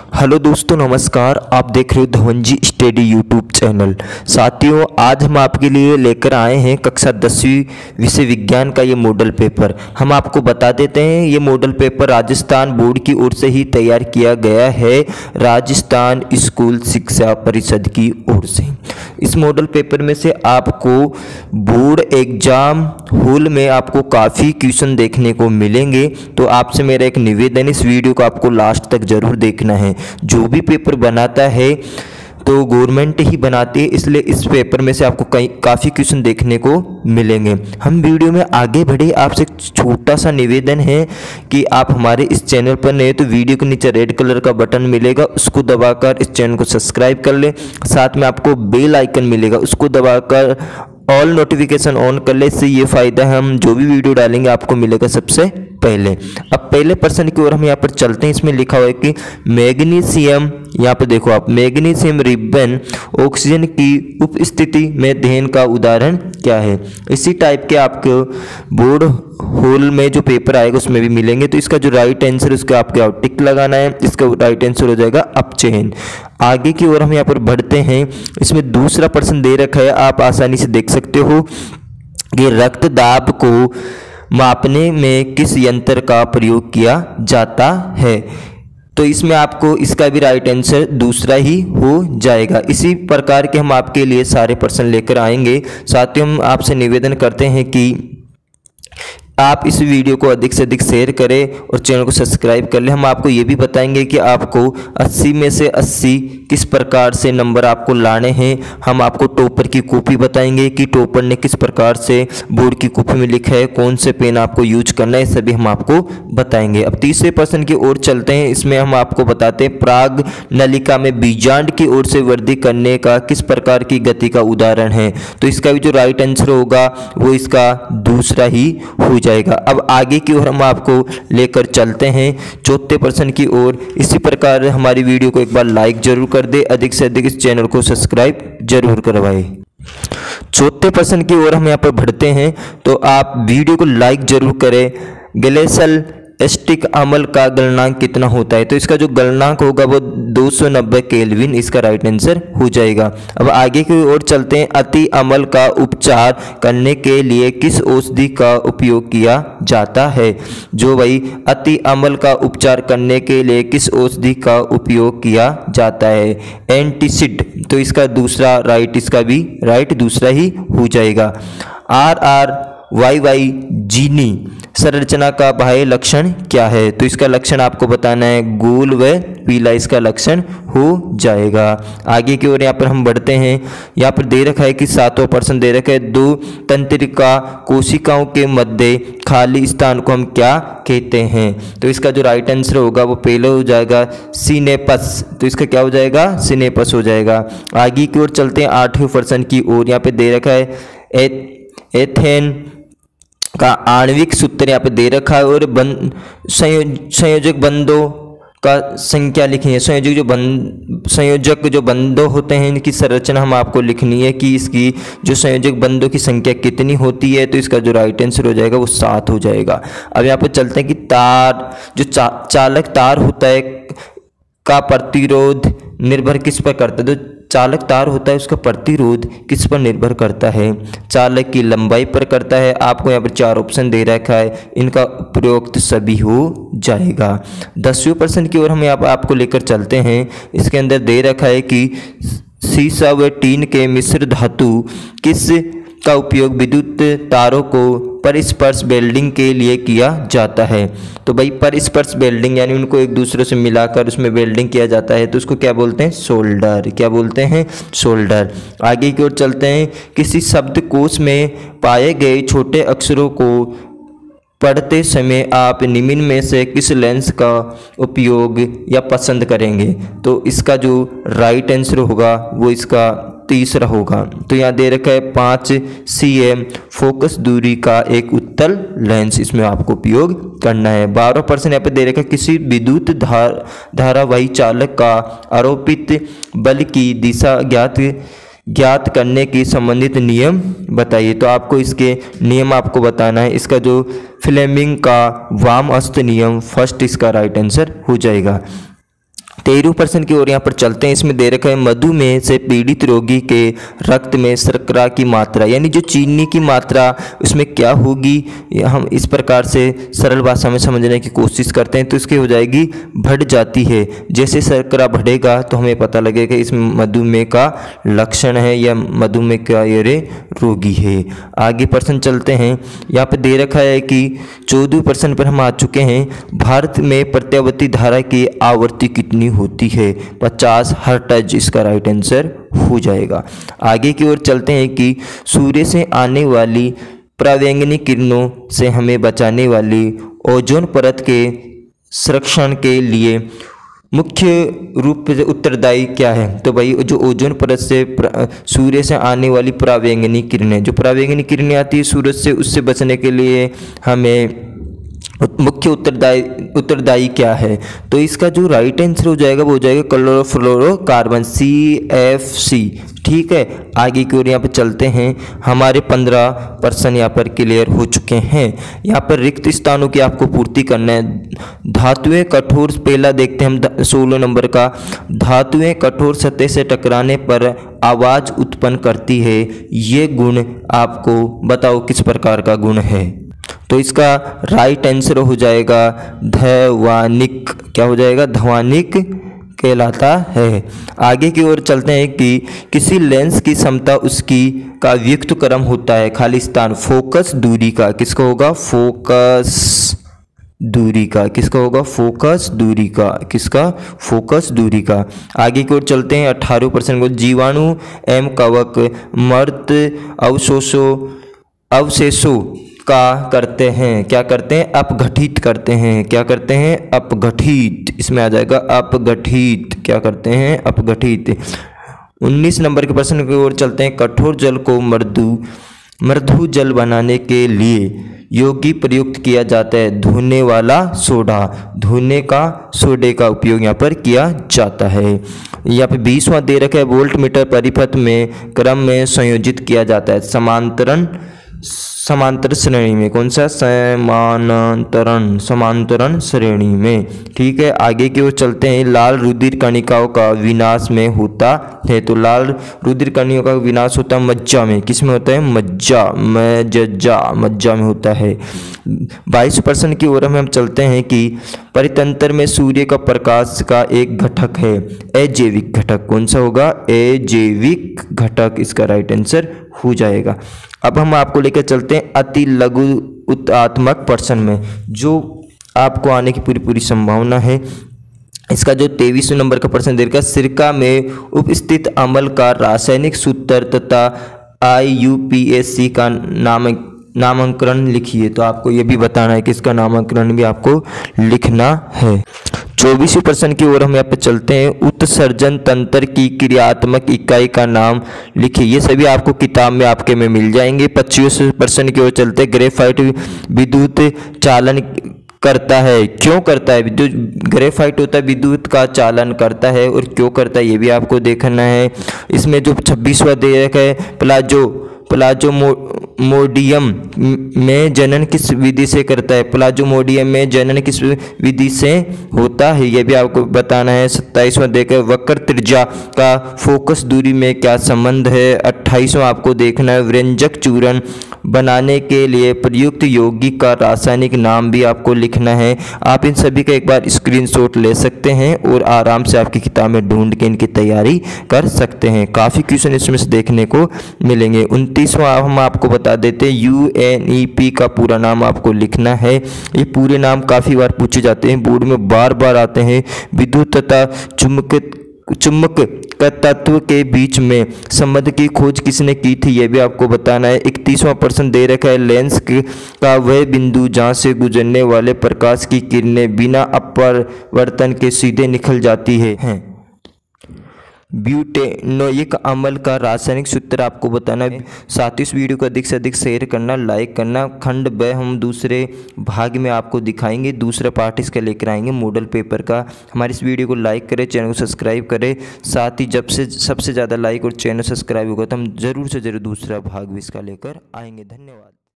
Hello दोस्तों, नमस्कार। आप देख रहे हो धवन जी स्टडी यूट्यूब चैनल। साथियों, आज हम आपके लिए लेकर आए हैं कक्षा 10वीं विषय विज्ञान का ये मॉडल पेपर। हम आपको बता देते हैं, ये मॉडल पेपर राजस्थान बोर्ड की ओर से ही तैयार किया गया है, राजस्थान स्कूल शिक्षा परिषद की ओर से। इस मॉडल पेपर में से आपको बोर्ड एग्जाम हॉल में आपको काफ़ी क्वेश्चन देखने को मिलेंगे। तो आपसे मेरा एक निवेदन, इस वीडियो को आपको लास्ट तक जरूर देखना है। जो भी पेपर बनाता है तो गवर्नमेंट ही बनाती है, इसलिए इस पेपर में से आपको काफ़ी क्वेश्चन देखने को मिलेंगे। हम वीडियो में आगे बढ़े, आपसे एक छोटा सा निवेदन है कि आप हमारे इस चैनल पर नए तो वीडियो के नीचे रेड कलर का बटन मिलेगा, उसको दबाकर इस चैनल को सब्सक्राइब कर ले। साथ में आपको बेल आइकन मिलेगा, उसको दबाकर ऑल नोटिफिकेशन ऑन कर ले। इससे ये फ़ायदा है, हम जो भी वीडियो डालेंगे आपको मिलेगा सबसे पहले। अब पहले प्रश्न की ओर हम यहाँ पर चलते हैं। इसमें लिखा हुआ है कि मैग्नीशियम, यहाँ पर देखो आप, मैग्नीशियम रिबन ऑक्सीजन की उपस्थिति में देहन का उदाहरण क्या है। इसी टाइप के आपको बोर्ड होल में जो पेपर आएगा उसमें भी मिलेंगे। तो इसका जो राइट आंसर, उसका आपको टिक लगाना है। इसका राइट आंसर हो जाएगा अपचयन। आगे की ओर हम यहाँ पर बढ़ते हैं। इसमें दूसरा प्रश्न दे रखा है, आप आसानी से देख सकते हो कि रक्त दाब को मापने में किस यंत्र का प्रयोग किया जाता है। तो इसमें आपको इसका भी राइट आंसर दूसरा ही हो जाएगा। इसी प्रकार के हम आपके लिए सारे प्रश्न लेकर आएंगे। साथ ही हम आपसे निवेदन करते हैं कि आप इस वीडियो को अधिक से अधिक शेयर करें और चैनल को सब्सक्राइब कर लें। हम आपको ये भी बताएंगे कि आपको 80 में से 80 किस प्रकार से नंबर आपको लाने हैं। हम आपको टॉपर की कॉपी बताएंगे कि टॉपर ने किस प्रकार से बोर्ड की कॉपी में लिखा है, कौन से पेन आपको यूज करना है, सभी हम आपको बताएंगे। अब तीसरे प्रश्न की ओर चलते हैं। इसमें हम आपको बताते हैं, प्राग नलिका में बीजांड की ओर से वृद्धि करने का किस प्रकार की गति का उदाहरण है। तो इसका भी जो राइट आंसर होगा वो इसका दूसरा ही हो जाएगा। अब आगे की ओर हम आपको लेकर चलते हैं चौथे प्रश्न की ओर। इसी प्रकार हमारी वीडियो को एक बार लाइक जरूर कर दे, अधिक से अधिक इस चैनल को सब्सक्राइब जरूर करवाएं। चौथे प्रश्न की ओर हम यहाँ पर बढ़ते हैं, तो आप वीडियो को लाइक जरूर करें। ग्लेशियल एसिटिक अम्ल का गलनांक कितना होता है। तो इसका जो गलनांक होगा वो 290 केल्विन, इसका राइट आंसर हो जाएगा। अब आगे की ओर चलते हैं। अति अम्ल का उपचार करने के लिए किस औषधि का उपयोग किया जाता है। जो भाई अति अम्ल का उपचार करने के लिए किस औषधि का उपयोग किया जाता है, एंटीसिड। तो इसका दूसरा राइट, इसका भी राइट दूसरा ही हो जाएगा। RRYY जीनी संरचना का बाह्य लक्षण क्या है। तो इसका लक्षण आपको बताना है, गोल व पीला, इसका लक्षण हो जाएगा। आगे की ओर यहाँ पर हम बढ़ते हैं। यहाँ पर दे रखा है कि सातवां प्रश्न दे रखा है, दो तंत्रिका कोशिकाओं के मध्य खाली स्थान को हम क्या कहते हैं। तो इसका जो राइट आंसर होगा वो पहले हो जाएगा सिनेपस। तो इसका क्या हो जाएगा, सिनेपस हो जाएगा। आगे की ओर चलते हैं आठवें प्रश्न की ओर। यहाँ पे दे रखा है एथेन का आणविक सूत्र यहाँ पे दे रखा है और संयोजक बंधों का संख्या लिखनी है। संयोजक जो बंधों होते हैं इनकी संरचना हम आपको लिखनी है कि इसकी जो संयोजक बंधों की संख्या कितनी होती है। तो इसका जो राइट आंसर हो जाएगा वो 7 हो जाएगा। अब यहाँ पे चलते हैं कि तार, जो चालक तार होता है का प्रतिरोध निर्भर किस पर करता है। तो चालक तार होता है उसका प्रतिरोध किस पर निर्भर करता है, चालक की लंबाई पर करता है। आपको यहाँ पर 4 ऑप्शन दे रखा है, इनका उपरोक्त सभी हो जाएगा। 10वें प्रश्न की ओर हम यहाँ पर आपको लेकर चलते हैं। इसके अंदर दे रखा है कि सीसा व टीन के मिश्र धातु किस का उपयोग विद्युत तारों को परस्पर वेल्डिंग के लिए किया जाता है। तो भाई परस्पर वेल्डिंग यानी उनको एक दूसरे से मिलाकर उसमें वेल्डिंग किया जाता है, तो उसको क्या बोलते हैं, सोल्डर। क्या बोलते हैं, सोल्डर। आगे की ओर चलते हैं। किसी शब्दकोश में पाए गए छोटे अक्षरों को पढ़ते समय आप निम्न में से किस लेंस का उपयोग या पसंद करेंगे। तो इसका जो राइट आंसर होगा वो इसका तीसरा होगा। तो यहाँ दे रखा है 5 cm फोकस दूरी का एक उत्तल लेंस, इसमें आपको उपयोग करना है। 12वां प्रश्न यहाँ पे दे रखा है, किसी विद्युत धारावाही चालक का आरोपित बल की दिशा ज्ञात करने की संबंधित नियम बताइए। तो आपको इसके नियम आपको बताना है। इसका जो फ्लेमिंग का वाम हस्त नियम फर्स्ट, इसका राइट आंसर हो जाएगा। 13% की ओर यहाँ पर चलते हैं। इसमें दे रखा है मधुमेह से पीड़ित रोगी के रक्त में शर्करा की मात्रा, यानी जो चीनी की मात्रा उसमें क्या होगी, हम इस प्रकार से सरल भाषा में समझने की कोशिश करते हैं। तो इसकी हो जाएगी बढ़ जाती है। जैसे शर्करा बढ़ेगा तो हमें पता लगेगा इसमें मधुमेह का लक्षण है या मधुमेह का ये रोगी है। आगे प्रश्न चलते हैं। यहाँ पे दे रखा है कि 14% पर हम आ चुके हैं। भारत में प्रत्यावर्ती धारा की आवृत्ति कितनी होती है? 50 हर्ट्ज इसका राइट आंसर हो जाएगा। आगे की ओर चलते हैं कि सूर्य से आने वाली परावैंगनी किरणों से हमें बचाने वाली ओजोन परत के संरक्षण के लिए मुख्य रूप से उत्तरदायी क्या है? तो भाई जो ओजोन परत से सूर्य से आने वाली परावैंगनी किरणें, जो परावैंगनी किरणें आती है सूरज से, उससे बचने के लिए हमें मुख्य उत्तरदायी क्या है? तो इसका जो राइट आंसर हो जाएगा वो हो जाएगा क्लोरोफ्लोरोकार्बन, CFC। ठीक है, आगे की ओर यहाँ पर चलते हैं। हमारे 15% यहाँ पर क्लियर हो चुके हैं। यहाँ पर रिक्त स्थानों की आपको पूर्ति करना है। धातुएं कठोर, पहला देखते हैं हम 16 नंबर का। धातुएं कठोर सतह से टकराने पर आवाज़ उत्पन्न करती है। ये गुण आपको बताओ किस प्रकार का गुण है? तो इसका राइट आंसर हो जाएगा ध्वनिक। क्या हो जाएगा? ध्वनिक कहलाता है। आगे की ओर चलते हैं कि किसी लेंस की क्षमता उसकी का व्युत्क्रम क्रम होता है। खाली स्थान फोकस दूरी का किसका होगा? फोकस दूरी का। किसका होगा? फोकस दूरी का। किसका? फोकस दूरी का। आगे की ओर चलते हैं। 18% को जीवाणु एवं कवक मृत अवशेषों का करते हैं, क्या करते हैं? अपघटित करते हैं। क्या करते हैं? अपघटित। इसमें आ जाएगा अपघटित। क्या करते हैं? अपघटित। 19 नंबर के प्रश्न की ओर चलते हैं। कठोर जल को मृदु जल बनाने के लिए योगी प्रयुक्त किया जाता है धोने वाला सोडा। धोने का सोडे का उपयोग यहाँ पर किया जाता है। यहाँ पे 20वां दे रखा है। वोल्ट मीटर परिपथ में क्रम में संयोजित किया जाता है समांतर श्रेणी में। कौन सा? समांतरण श्रेणी में। ठीक है, आगे की ओर चलते हैं। लाल रुधिर कणिकाओं का विनाश में होता है। तो लाल रुधिर कणिकाओं का विनाश होता है मज्जा में। किस में होता है? मज्जा में होता है। 22% की ओर हम चलते हैं कि परितंत्र में सूर्य का प्रकाश का एक घटक है, अजैविक घटक। कौन सा होगा? अजैविक घटक इसका राइट आंसर हो जाएगा। अब हम आपको लेकर चलते हैं अति लघु उत्तात्मक प्रश्न में, जो आपको आने की पूरी संभावना है। इसका जो 23वें नंबर का प्रश्न दे रखा है। सिरका में उपस्थित अम्ल का रासायनिक सूत्र तथा IUPAC का नामांकन लिखिए। तो आपको ये भी बताना है कि इसका नामांकन भी आपको लिखना है। 24वें प्रश्न की ओर हम यहाँ पे चलते हैं। उत्सर्जन तंत्र की क्रियात्मक इकाई का नाम लिखिए। ये सभी आपको किताब में आपके में मिल जाएंगे। 25वें प्रश्न की ओर चलते हैं। ग्रेफाइट विद्युत चालन करता है, क्यों करता है? विद्युत ग्रेफाइट होता है, विद्युत का चालन करता है, और क्यों करता है ये भी आपको देखना है। इसमें जो 26वां दे रखा है, प्लाज्मोडियम में जनन किस विधि से करता है? प्लाज्मोडियम में जनन किस विधि से होता है ये भी आपको बताना है। 27वां देखकर वक्र त्रिज्या का फोकस दूरी में क्या संबंध है? 28वां आपको देखना है। व्यंजक चूर्ण बनाने के लिए प्रयुक्त यौगिक का रासायनिक नाम भी आपको लिखना है। आप इन सभी का एक बार स्क्रीनशॉट ले सकते हैं और आराम से आपकी किताब में ढूंढ के इनकी तैयारी कर सकते हैं। काफ़ी क्वेश्चन इसमें से देखने को मिलेंगे। 29वां हम आपको बता देते हैं। UNEP का पूरा नाम आपको लिखना है। ये पूरे नाम काफ़ी बार पूछे जाते हैं, बोर्ड में बार बार आते हैं। विद्युत तथा चुंबक का तत्व के बीच में संबंध की खोज किसने की थी ये भी आपको बताना है। 31वां प्रश्न दे रखा है। लेंस का वह बिंदु जहां से गुजरने वाले प्रकाश की किरणें बिना अपवर्तन के सीधे निकल जाती है। ब्यूटेनोइक अम्ल का रासायनिक सूत्र आपको बताना है। साथ ही इस वीडियो को अधिक से अधिक शेयर करना, लाइक करना। खंड ब हम दूसरे भाग में आपको दिखाएंगे, दूसरा पार्ट इसका लेकर आएंगे मॉडल पेपर का। हमारी इस वीडियो को लाइक करें, चैनल को सब्सक्राइब करें। साथ ही जब से सबसे ज़्यादा लाइक और चैनल सब्सक्राइब होगा तो हम ज़रूर से ज़रूर दूसरा भाग भी इसका लेकर आएंगे। धन्यवाद।